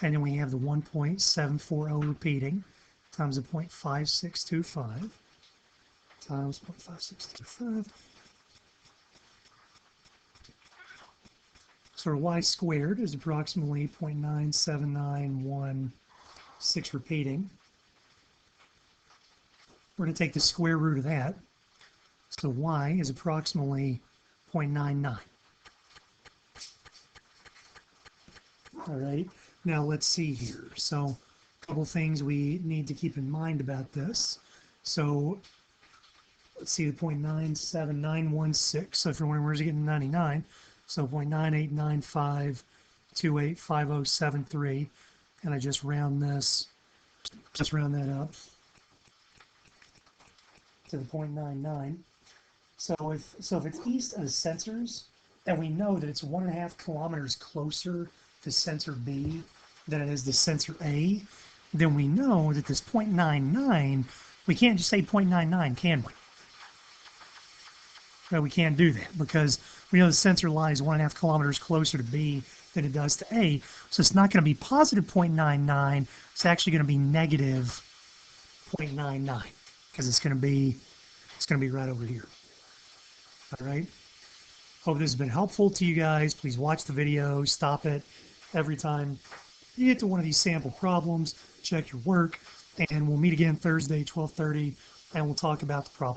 [SPEAKER 1] and then we have the 1.740 repeating times the 0.5625 times 0.5625. So y squared is approximately 0.97916 repeating. We're going to take the square root of that. So y is approximately 0.99. All right, now let's see here. So a couple things we need to keep in mind about this. So let's see, the 0.97916. So if you're wondering where's it getting 99, so 0.9895285073, and I just round that up to the 0.99. So if it's east of the sensors, and we know that it's 1.5 kilometers closer to sensor B than it is to sensor A, then we know that this 0.99, we can't just say 0.99, can we? No, we can't do that because we know the sensor lies 1.5 kilometers closer to B than it does to A. So it's not going to be positive 0.99. It's actually going to be negative 0.99 because it's going to be right over here. All right. Hope this has been helpful to you guys. Please watch the video, stop it every time you get to one of these sample problems, check your work, and we'll meet again Thursday, 12:30, and we'll talk about the problem.